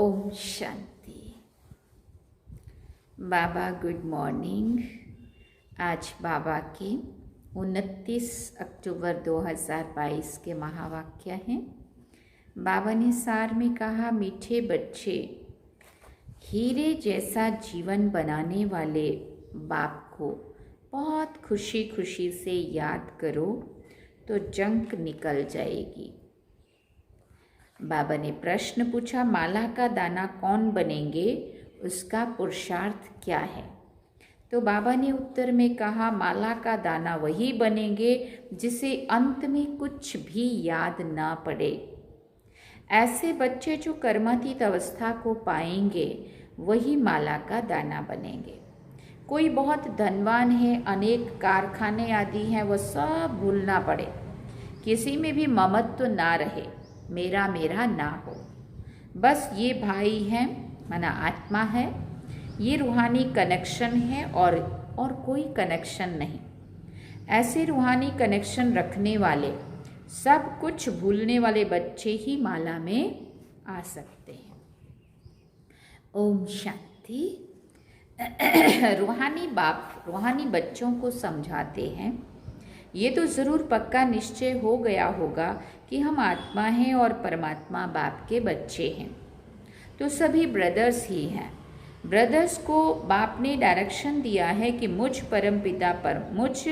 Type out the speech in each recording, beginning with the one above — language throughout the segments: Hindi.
ओम शांति। बाबा गुड मॉर्निंग। आज बाबा के 29 अक्टूबर 2022 के महावाक्य हैं। बाबा ने सार में कहा, मीठे बच्चे, हीरे जैसा जीवन बनाने वाले बाप को बहुत खुशी खुशी से याद करो तो जंग निकल जाएगी। बाबा ने प्रश्न पूछा, माला का दाना कौन बनेंगे, उसका पुरुषार्थ क्या है? तो बाबा ने उत्तर में कहा, माला का दाना वही बनेंगे जिसे अंत में कुछ भी याद ना पड़े। ऐसे बच्चे जो कर्मातीत अवस्था को पाएंगे वही माला का दाना बनेंगे। कोई बहुत धनवान है, अनेक कारखाने आदि हैं, वह सब भूलना पड़े, किसी में भी ममत्व ना रहे, मेरा मेरा ना हो, बस ये भाई हैं, माना आत्मा है, ये रूहानी कनेक्शन है और कोई कनेक्शन नहीं। ऐसे रूहानी कनेक्शन रखने वाले, सब कुछ भूलने वाले बच्चे ही माला में आ सकते हैं। ओम शांति। रूहानी बाप रूहानी बच्चों को समझाते हैं, ये तो ज़रूर पक्का निश्चय हो गया होगा कि हम आत्मा हैं और परमात्मा बाप के बच्चे हैं, तो सभी ब्रदर्स ही हैं। ब्रदर्स को बाप ने डायरेक्शन दिया है कि मुझ परमपिता पर, मुझ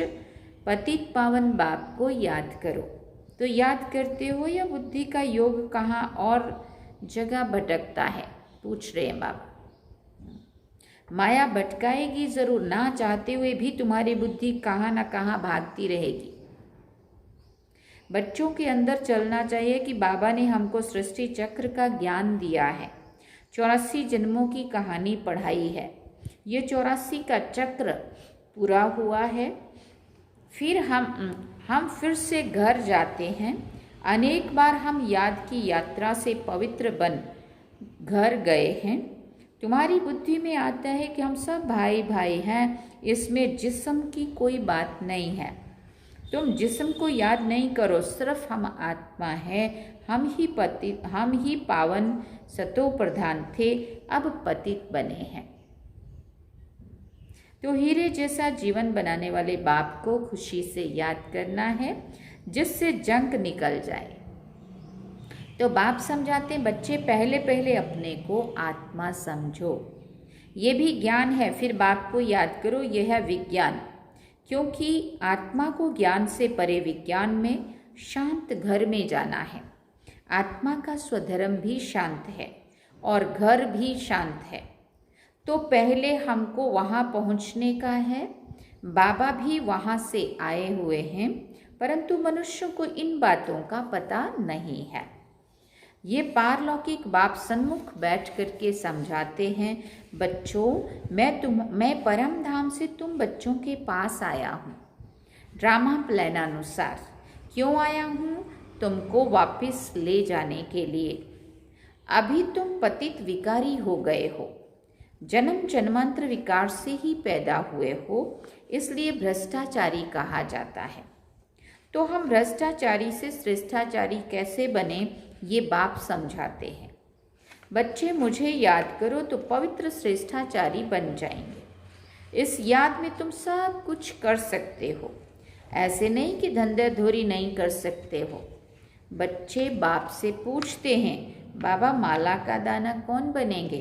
पतित पावन बाप को याद करो। तो याद करते हो या बुद्धि का योग कहाँ और जगह भटकता है, पूछ रहे हैं बाबा। माया भटकाएगी जरूर, ना चाहते हुए भी तुम्हारी बुद्धि कहाँ ना कहाँ भागती रहेगी। बच्चों के अंदर चलना चाहिए कि बाबा ने हमको सृष्टि चक्र का ज्ञान दिया है, 84 जन्मों की कहानी पढ़ाई है, ये 84 का चक्र पूरा हुआ है। फिर हम फिर से घर जाते हैं। अनेक बार हम याद की यात्रा से पवित्र बन घर गए हैं। तुम्हारी बुद्धि में आता है कि हम सब भाई भाई हैं, इसमें जिस्म की कोई बात नहीं है। तुम जिस्म को याद नहीं करो, सिर्फ हम आत्मा हैं, हम ही पावन सतो प्रधान थे, अब पतित बने हैं। तो हीरे जैसा जीवन बनाने वाले बाप को खुशी से याद करना है, जिससे जंग निकल जाए। तो बाप समझाते, बच्चे पहले पहले अपने को आत्मा समझो, ये भी ज्ञान है, फिर बाप को याद करो, यह है विज्ञान। क्योंकि आत्मा को ज्ञान से परे विज्ञान में शांत घर में जाना है। आत्मा का स्वधर्म भी शांत है और घर भी शांत है, तो पहले हमको वहाँ पहुँचने का है। बाबा भी वहाँ से आए हुए हैं, परंतु मनुष्यों को इन बातों का पता नहीं है। ये पारलौकिक बाप सन्मुख बैठ करके समझाते हैं, बच्चों मैं परम धाम से तुम बच्चों के पास आया हूँ। ड्रामा प्लान अनुसार क्यों आया हूँ? तुमको वापस ले जाने के लिए। अभी तुम पतित विकारी हो गए हो, जन्म जन्मांतर विकार से ही पैदा हुए हो, इसलिए भ्रष्टाचारी कहा जाता है। तो हम भ्रष्टाचारी से श्रेष्ठाचारी कैसे बने, ये बाप समझाते हैं। बच्चे मुझे याद करो तो पवित्र श्रेष्ठाचारी बन जाएंगे। इस याद में तुम सब कुछ कर सकते हो, ऐसे नहीं कि धंधाधोरी नहीं कर सकते हो। बच्चे बाप से पूछते हैं, बाबा माला का दाना कौन बनेंगे?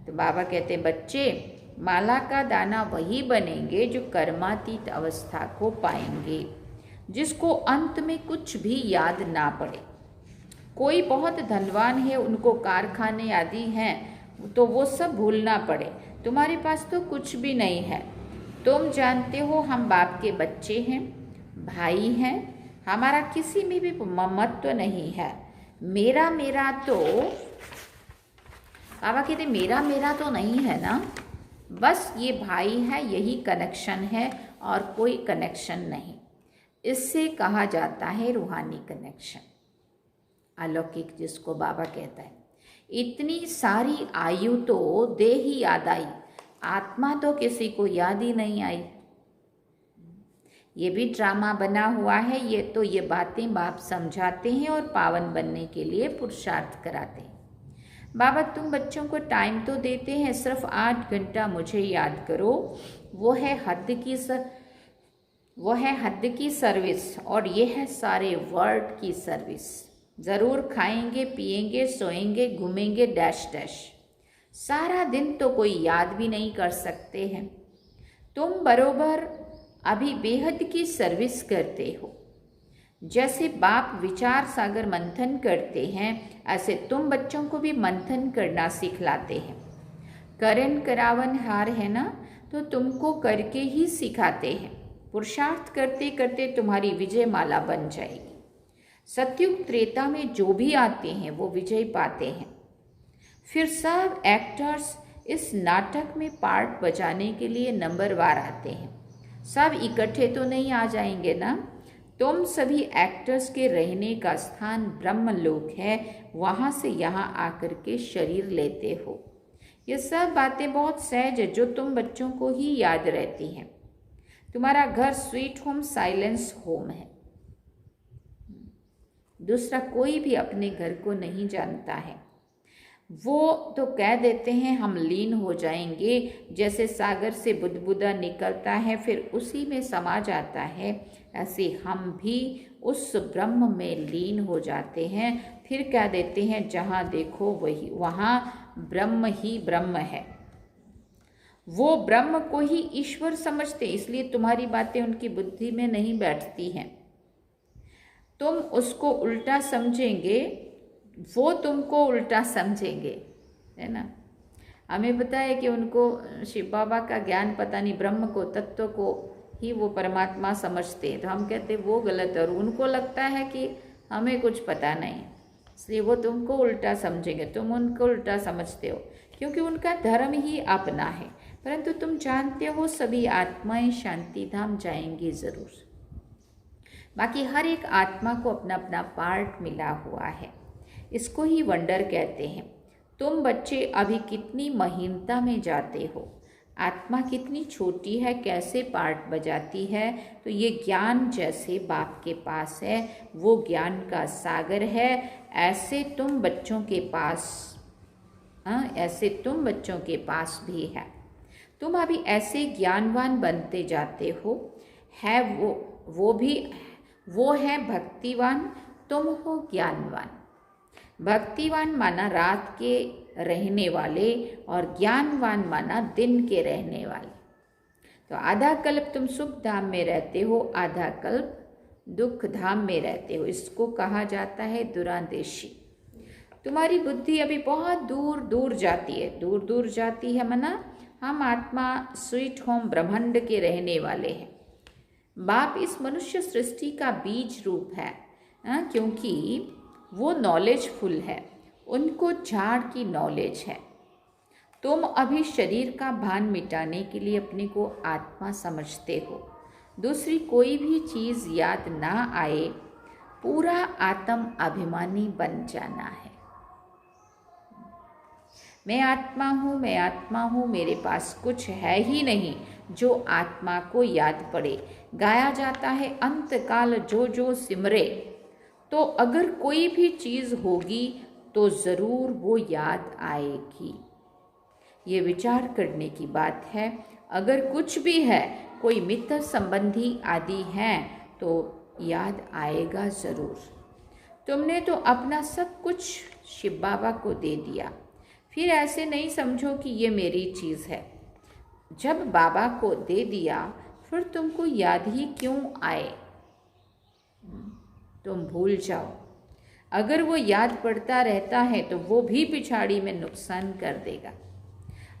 तो बाबा कहते हैं, बच्चे माला का दाना वही बनेंगे जो कर्मातीत अवस्था को पाएंगे, जिसको अंत में कुछ भी याद ना पड़े। कोई बहुत धनवान है, उनको कारखाने आदि हैं, तो वो सब भूलना पड़े, तुम्हारे पास तो कुछ भी नहीं है। तुम जानते हो हम बाप के बच्चे हैं, भाई हैं, हमारा किसी में भी ममत्व नहीं है। मेरा मेरा तो बाबा कहते मेरा मेरा तो नहीं है ना, बस ये भाई है, यही कनेक्शन है और कोई कनेक्शन नहीं। इससे कहा जाता है रूहानी कनेक्शन, अलौकिक, जिसको बाबा कहता है। इतनी सारी आयु तो देह ही याद आई, आत्मा तो किसी को याद ही नहीं आई। ये भी ड्रामा बना हुआ है, ये बातें बाप समझाते हैं और पावन बनने के लिए पुरुषार्थ कराते हैं। बाबा तुम बच्चों को टाइम तो देते हैं, सिर्फ 8 घंटा मुझे याद करो, वो है हद की सर्विस, और ये है सारे वर्ल्ड की सर्विस। ज़रूर खाएंगे, पिएंगे, सोएंगे, घूमेंगे, डैश डैश, सारा दिन तो कोई याद भी नहीं कर सकते हैं। तुम बरोबर अभी बेहद की सर्विस करते हो। जैसे बाप विचार सागर मंथन करते हैं, ऐसे तुम बच्चों को भी मंथन करना सिखलाते हैं। करण करावन हार है ना, तो तुमको करके ही सिखाते हैं। पुरुषार्थ करते करते तुम्हारी विजय माला बन जाएगी। सतयुग त्रेता में जो भी आते हैं वो विजय पाते हैं। फिर सब एक्टर्स इस नाटक में पार्ट बजाने के लिए नंबरवार आते हैं। सब इकट्ठे तो नहीं आ जाएंगे ना। तुम सभी एक्टर्स के रहने का स्थान ब्रह्मलोक है, वहाँ से यहाँ आकर के शरीर लेते हो। ये सब बातें बहुत सहज है, जो तुम बच्चों को ही याद रहती हैं। तुम्हारा घर स्वीट होम, साइलेंस होम है। दूसरा कोई भी अपने घर को नहीं जानता है। वो तो कह देते हैं हम लीन हो जाएंगे, जैसे सागर से बुदबुदा निकलता है फिर उसी में समा जाता है, ऐसे हम भी उस ब्रह्म में लीन हो जाते हैं। फिर कह देते हैं जहाँ देखो वही वहाँ ब्रह्म ही ब्रह्म है। वो ब्रह्म को ही ईश्वर समझते, इसलिए तुम्हारी बातें उनकी बुद्धि में नहीं बैठती हैं। तुम उसको उल्टा समझेंगे, वो तुमको उल्टा समझेंगे, है ना। हमें पता है कि उनको शिव बाबा का ज्ञान पता नहीं, ब्रह्म को, तत्व को ही वो परमात्मा समझते हैं, तो हम कहते हैं वो गलत है, और उनको लगता है कि हमें कुछ पता नहीं, इसलिए वो तुमको उल्टा समझेंगे, तुम उनको उल्टा समझते हो, क्योंकि उनका धर्म ही अपना है। परंतु तुम जानते हो सभी आत्माएं शांति धाम जाएंगी ज़रूर। बाकी हर एक आत्मा को अपना अपना पार्ट मिला हुआ है, इसको ही वंडर कहते हैं। तुम बच्चे अभी कितनी महीनता में जाते हो, आत्मा कितनी छोटी है, कैसे पार्ट बजाती है। तो ये ज्ञान जैसे बाप के पास है, वो ज्ञान का सागर है, ऐसे तुम बच्चों के पास, ऐसे तुम बच्चों के पास भी है। तुम अभी ऐसे ज्ञानवान बनते जाते हो, है वो है भक्तिवान, तुम हो ज्ञानवान। भक्तिवान माना रात के रहने वाले, और ज्ञानवान माना दिन के रहने वाले। तो आधा कल्प तुम सुख धाम में रहते हो, आधा कल्प दुख धाम में रहते हो, इसको कहा जाता है दुरांदेशी। तुम्हारी बुद्धि अभी बहुत दूर दूर जाती है, दूर दूर जाती है मना हम आत्मा स्वीट होम ब्रह्मांड के रहने वाले हैं। बाप इस मनुष्य सृष्टि का बीज रूप है, क्योंकि वो नॉलेजफुल है, उनको झाड़ की नॉलेज है। तुम अभी शरीर का भान मिटाने के लिए अपने को आत्मा समझते हो। दूसरी कोई भी चीज़ याद ना आए, पूरा आत्म अभिमानी बन जाना है। मैं आत्मा हूँ, मैं आत्मा हूँ, मेरे पास कुछ है ही नहीं जो आत्मा को याद पड़े। गाया जाता है अंतकाल जो जो सिमरे, तो अगर कोई भी चीज़ होगी तो ज़रूर वो याद आएगी। ये विचार करने की बात है। अगर कुछ भी है, कोई मित्र संबंधी आदि हैं, तो याद आएगा ज़रूर। तुमने तो अपना सब कुछ शिव बाबा को दे दिया, फिर ऐसे नहीं समझो कि ये मेरी चीज़ है। जब बाबा को दे दिया फिर तुमको याद ही क्यों आए, तुम भूल जाओ। अगर वो याद पड़ता रहता है तो वो भी पिछाड़ी में नुकसान कर देगा।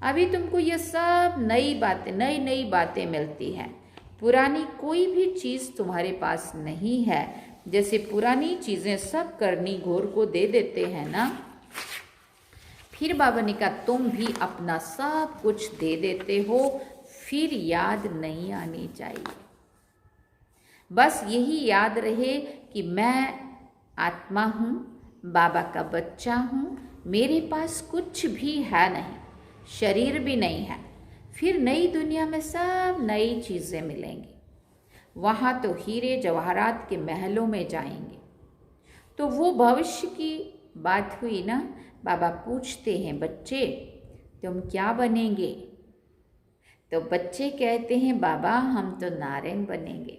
अभी तुमको ये सब नई बातें मिलती हैं। पुरानी कोई भी चीज़ तुम्हारे पास नहीं है। जैसे पुरानी चीज़ें सब करनी घोर को दे देते हैं ना, फिर बाबा ने कहा तुम भी अपना सब कुछ दे देते हो, फिर याद नहीं आनी चाहिए। बस यही याद रहे कि मैं आत्मा हूँ, बाबा का बच्चा हूँ, मेरे पास कुछ भी है नहीं, शरीर भी नहीं है। फिर नई दुनिया में सब नई चीज़ें मिलेंगी, वहाँ तो हीरे जवाहरात के महलों में जाएंगे। तो वो भविष्य की बात हुई ना, बाबा पूछते हैं, बच्चे तुम क्या बनेंगे? तो बच्चे कहते हैं, बाबा हम तो नारायण बनेंगे।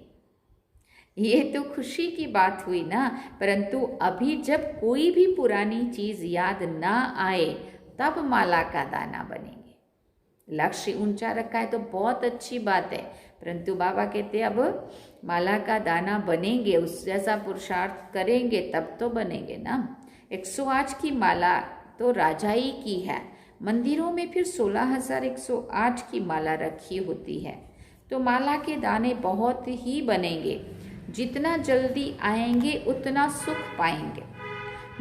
ये तो खुशी की बात हुई ना, परंतु अभी जब कोई भी पुरानी चीज याद ना आए तब माला का दाना बनेंगे। लक्ष्य ऊंचा रखा है तो बहुत अच्छी बात है, परंतु बाबा कहते हैं अब माला का दाना बनेंगे, उस जैसा पुरुषार्थ करेंगे तब तो बनेंगे ना। 108 की माला तो राजाई की है, मंदिरों में फिर 16,108 की माला रखी होती है। तो माला के दाने बहुत ही बनेंगे, जितना जल्दी आएंगे उतना सुख पाएंगे।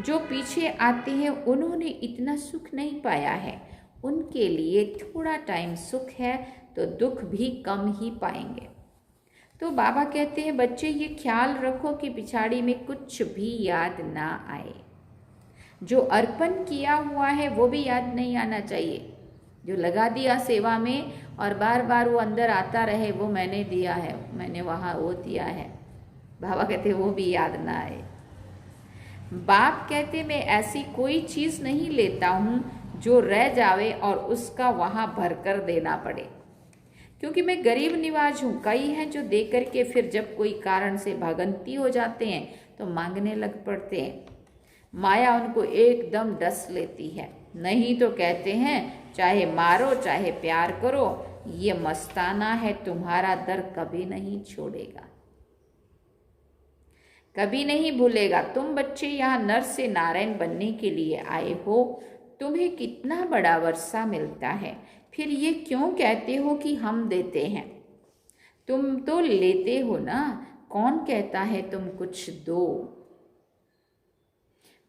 जो पीछे आते हैं उन्होंने इतना सुख नहीं पाया है, उनके लिए थोड़ा टाइम सुख है तो दुख भी कम ही पाएंगे। तो बाबा कहते हैं, बच्चे ये ख्याल रखो कि पिछाड़ी में कुछ भी याद ना आए। जो अर्पण किया हुआ है वो भी याद नहीं आना चाहिए। जो लगा दिया सेवा में और बार बार वो अंदर आता रहे, वो मैंने दिया है, मैंने वहाँ वो दिया है, बाबा कहते वो भी याद ना आए। बाप कहते मैं ऐसी कोई चीज़ नहीं लेता हूँ जो रह जावे और उसका वहाँ भरकर देना पड़े, क्योंकि मैं गरीब निवाज हूँ। कई हैं जो दे करके फिर जब कोई कारण से भागंती हो जाते हैं तो मांगने लग पड़ते हैं। माया उनको एकदम डस लेती है, नहीं तो कहते हैं चाहे मारो चाहे प्यार करो, ये मस्ताना है, तुम्हारा दर कभी नहीं छोड़ेगा, कभी नहीं भूलेगा। तुम बच्चे यहाँ नर से नारायण बनने के लिए आए हो, तुम्हें कितना बड़ा वर्षा मिलता है, फिर ये क्यों कहते हो कि हम देते हैं? तुम तो लेते हो ना, कौन कहता है तुम कुछ दो?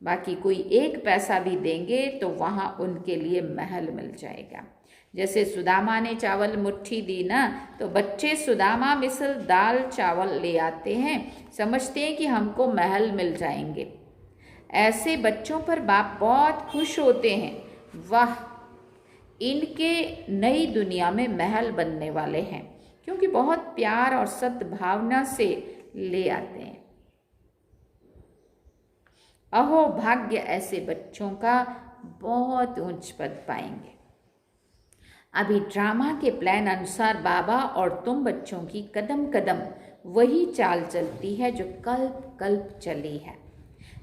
बाकी कोई एक पैसा भी देंगे तो वहाँ उनके लिए महल मिल जाएगा। जैसे सुदामा ने चावल मुट्ठी दी ना, तो बच्चे सुदामा मिसल दाल चावल ले आते हैं, समझते हैं कि हमको महल मिल जाएंगे। ऐसे बच्चों पर बाप बहुत खुश होते हैं, वाह इनके नई दुनिया में महल बनने वाले हैं, क्योंकि बहुत प्यार और सद्भावना से ले आते हैं। अहो भाग्य ऐसे बच्चों का, बहुत ऊंच पद पाएंगे। अभी ड्रामा के प्लान अनुसार बाबा और तुम बच्चों की कदम कदम वही चाल चलती है जो कल्प कल्प चली है।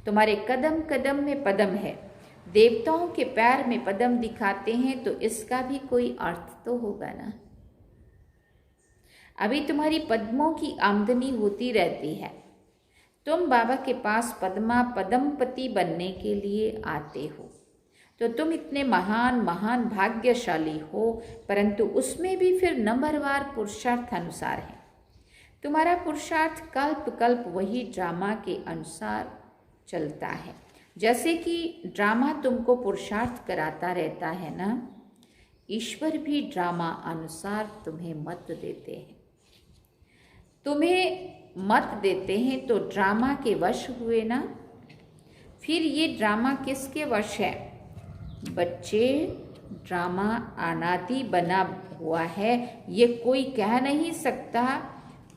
तुम्हारे कदम कदम में पदम है। देवताओं के पैर में पदम दिखाते हैं तो इसका भी कोई अर्थ तो होगा ना। अभी तुम्हारी पद्मों की आमदनी होती रहती है। तुम बाबा के पास पदमपति बनने के लिए आते हो, तो तुम इतने महान महान भाग्यशाली हो, परंतु उसमें भी फिर नंबरवार पुरुषार्थ अनुसार है। तुम्हारा पुरुषार्थ कल्प कल्प वही ड्रामा के अनुसार चलता है। जैसे कि ड्रामा तुमको पुरुषार्थ कराता रहता है ना, ईश्वर भी ड्रामा अनुसार तुम्हें मत देते हैं। तुम्हें मत देते हैं तो ड्रामा के वश हुए ना। फिर ये ड्रामा किसके वश है? बच्चे, ड्रामा अनादि बना हुआ है, ये कोई कह नहीं सकता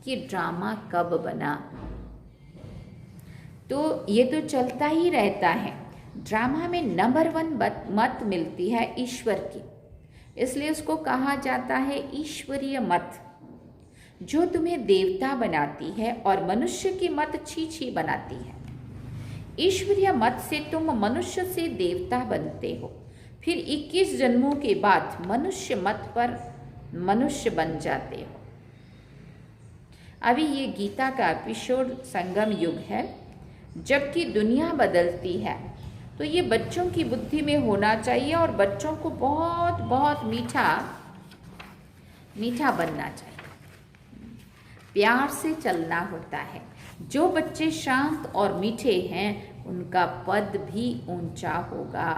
कि ड्रामा कब बना। तो ये तो चलता ही रहता है। ड्रामा में नंबर 1 मत मिलती है ईश्वर की, इसलिए उसको कहा जाता है ईश्वरीय मत, जो तुम्हें देवता बनाती है और मनुष्य की मत छी छी बनाती है। ईश्वरीय मत से तुम मनुष्य से देवता बनते हो, फिर 21 जन्मों के बाद मनुष्य मत पर मनुष्य बन जाते हो। अभी ये गीता का एपिसोड संगम युग है, जबकि दुनिया बदलती है, तो ये बच्चों की बुद्धि में होना चाहिए और बच्चों को बहुत बहुत मीठा मीठा बनना चाहिए, प्यार से चलना होता है। जो बच्चे शांत और मीठे हैं उनका पद भी ऊंचा होगा।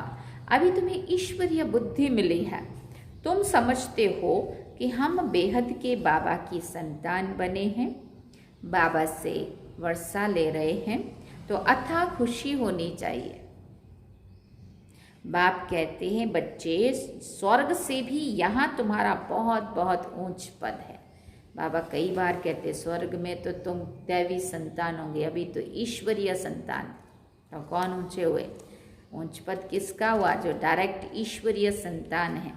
अभी तुम्हें ईश्वरीय बुद्धि मिली है, तुम समझते हो कि हम बेहद के बाबा की संतान बने हैं, बाबा से वर्षा ले रहे हैं, तो अथाह खुशी होनी चाहिए। बाप कहते हैं बच्चे, स्वर्ग से भी यहाँ तुम्हारा बहुत बहुत ऊंच पद है। बाबा कई बार कहते स्वर्ग में तो तुम दैवी संतान होंगे, अभी तो ईश्वरीय संतान। तो कौन ऊंचे हुए? ऊंच पद किसका हुआ? जो डायरेक्ट ईश्वरीय संतान है।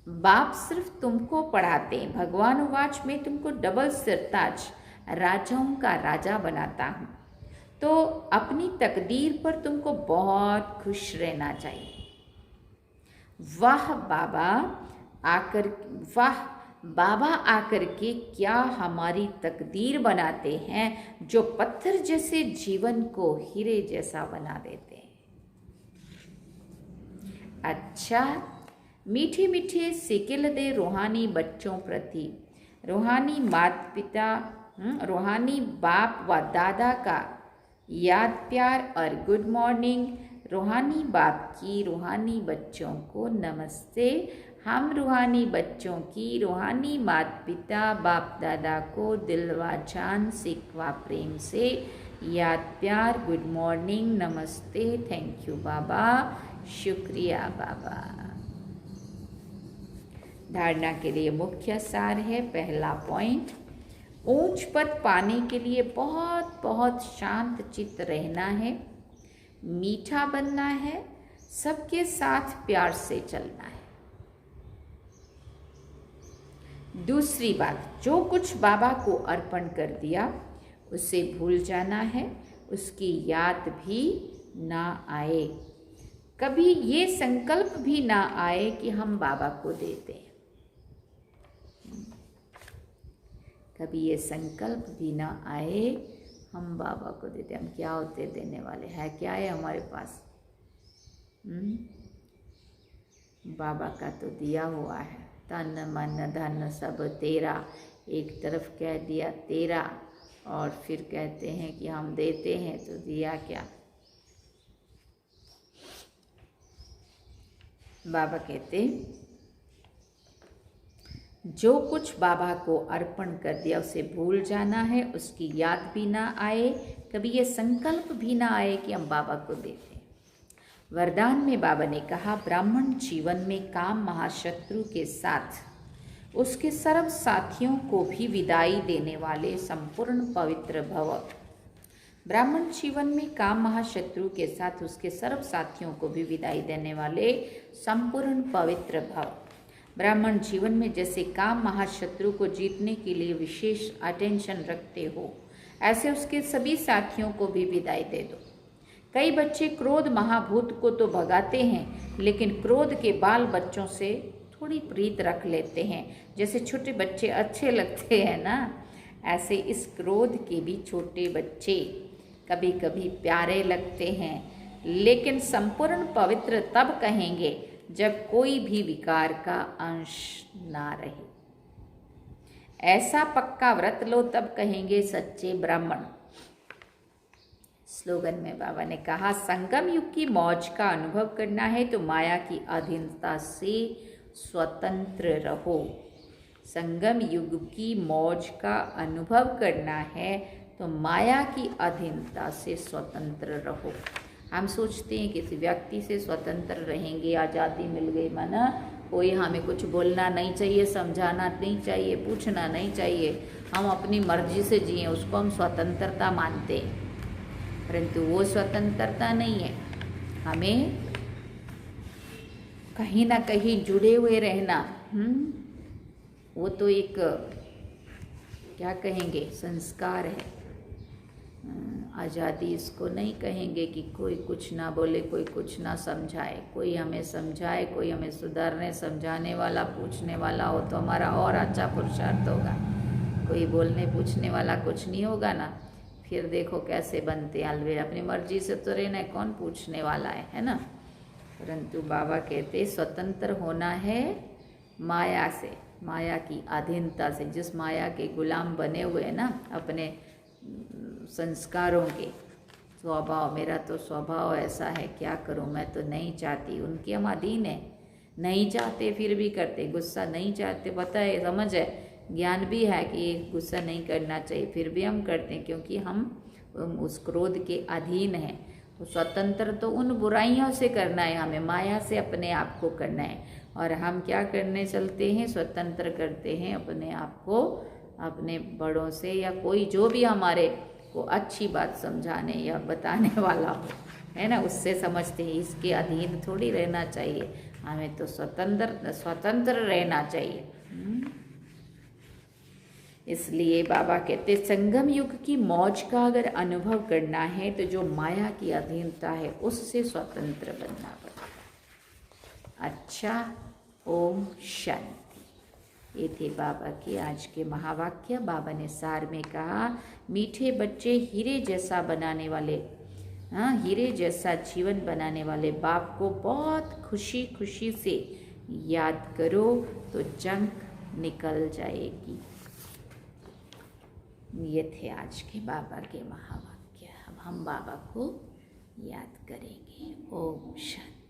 बाप सिर्फ तुमको पढ़ाते हैं। भगवान उवाच में तुमको डबल सिरताज राजाओं का राजा बनाता हूँ। तो अपनी तकदीर पर तुमको बहुत खुश रहना चाहिए। वाह बाबा आकर के क्या हमारी तकदीर बनाते हैं, जो पत्थर जैसे जीवन को हीरे जैसा बना देते हैं। अच्छा, मीठे मीठे सिकिल दे रूहानी बच्चों प्रति, रूहानी माता पिता, रूहानी बाप व दादा का याद प्यार और गुड मॉर्निंग। रूहानी बाप की रूहानी बच्चों को नमस्ते। हम रूहानी बच्चों की रूहानी माता पिता बाप दादा को दिल व जान सिकवा प्रेम से याद प्यार, गुड मॉर्निंग, नमस्ते, थैंक यू बाबा, शुक्रिया बाबा। धारणा के लिए मुख्य सार है। पहला पॉइंट, ऊंच पद पाने के लिए बहुत बहुत शांत चित्त रहना है, मीठा बनना है, सबके साथ प्यार से चलना है। दूसरी बात, जो कुछ बाबा को अर्पण कर दिया उसे भूल जाना है, उसकी याद भी ना आए। कभी ये संकल्प भी ना आए कि हम बाबा को देते हैं। कभी ये संकल्प भी ना आए हम बाबा को देते। हम क्या होते देने वाले हैं? क्या है हमारे पास? बाबा का तो दिया हुआ है, तन मन धन सब तेरा। एक तरफ कह दिया तेरा, और फिर कहते हैं कि हम देते हैं, तो दिया क्या? बाबा कहते जो कुछ बाबा को अर्पण कर दिया उसे भूल जाना है, उसकी याद भी ना आए, कभी ये संकल्प भी ना आए कि हम बाबा को देते हैं। वरदान में बाबा ने कहा, ब्राह्मण जीवन में काम महाशत्रु के साथ उसके सर्व साथियों को भी विदाई देने वाले संपूर्ण पवित्र भव। ब्राह्मण जीवन में काम महाशत्रु के साथ उसके सर्व साथियों को भी विदाई देने वाले संपूर्ण पवित्र भव। ब्राह्मण जीवन में जैसे काम महाशत्रु को जीतने के लिए विशेष अटेंशन रखते हो, ऐसे उसके सभी साथियों को भी विदाई दे दो। कई बच्चे क्रोध महाभूत को तो भगाते हैं, लेकिन क्रोध के बाल बच्चों से थोड़ी प्रीत रख लेते हैं। जैसे छोटे बच्चे अच्छे लगते हैं ना, ऐसे इस क्रोध के भी छोटे बच्चे कभी कभी प्यारे लगते हैं, लेकिन संपूर्ण पवित्र तब कहेंगे जब कोई भी विकार का अंश ना रहे। ऐसा पक्का व्रत लो, तब कहेंगे सच्चे ब्राह्मण। स्लोगन में बाबा ने कहा, संगम युग की मौज का अनुभव करना है तो माया की अधीनता से स्वतंत्र रहो। संगम युग की मौज का अनुभव करना है तो माया की अधीनता से स्वतंत्र रहो। हम सोचते हैं किसी व्यक्ति से स्वतंत्र रहेंगे, आज़ादी मिल गई, माना कोई हमें कुछ बोलना नहीं चाहिए, समझाना नहीं चाहिए, पूछना नहीं चाहिए, हम अपनी मर्जी से जिए, उसको हम स्वतंत्रता मानते हैं। परंतु वो स्वतंत्रता नहीं है। हमें कहीं ना कहीं जुड़े हुए रहना, वो तो एक क्या कहेंगे, संस्कार है। आज़ादी इसको नहीं कहेंगे कि कोई कुछ ना बोले, कोई कुछ ना समझाए, कोई हमें समझाए, कोई हमें सुधारने समझाने वाला पूछने वाला हो तो हमारा और अच्छा पुरुषार्थ होगा। कोई बोलने पूछने वाला कुछ नहीं होगा ना, फिर देखो कैसे बनते अलवे। अपनी मर्जी से तो रहना है, कौन पूछने वाला है ना। परंतु बाबा कहते स्वतंत्र होना है माया से, माया की अधीनता से। जिस माया के गुलाम बने हुए हैं ना, अपने संस्कारों के स्वभाव, मेरा तो स्वभाव ऐसा है, क्या करूं, मैं तो नहीं चाहती, उनके हम अधीन है, नहीं चाहते फिर भी करते। गुस्सा नहीं चाहते, पता है, समझ है, ज्ञान भी है कि गुस्सा नहीं करना चाहिए, फिर भी हम करते हैं क्योंकि हम उस क्रोध के अधीन हैं। तो स्वतंत्र तो उन बुराइयों से करना है, हमें माया से अपने आप को करना है। और हम क्या करने चलते हैं, स्वतंत्र करते हैं अपने आप को अपने बड़ों से, या कोई जो भी हमारे को अच्छी बात समझाने या बताने वाला हो, है ना, उससे समझते हैं इसके अधीन थोड़ी रहना चाहिए, हमें तो स्वतंत्र स्वतंत्र रहना चाहिए। इसलिए बाबा कहते संगम युग की मौज का अगर अनुभव करना है तो जो माया की अधीनता है उससे स्वतंत्र बनना पड़ेगा। अच्छा, ओम शांति। ये थे बाबा के आज के महावाक्य। बाबा ने सार में कहा, मीठे बच्चे हीरे जैसा बनाने वाले, हाँ, हीरे जैसा जीवन बनाने वाले बाप को बहुत खुशी खुशी से याद करो तो जंग निकल जाएगी। ये थे आज के बाबा के महावाक्य। अब हम बाबा को याद करेंगे। ओम शांति।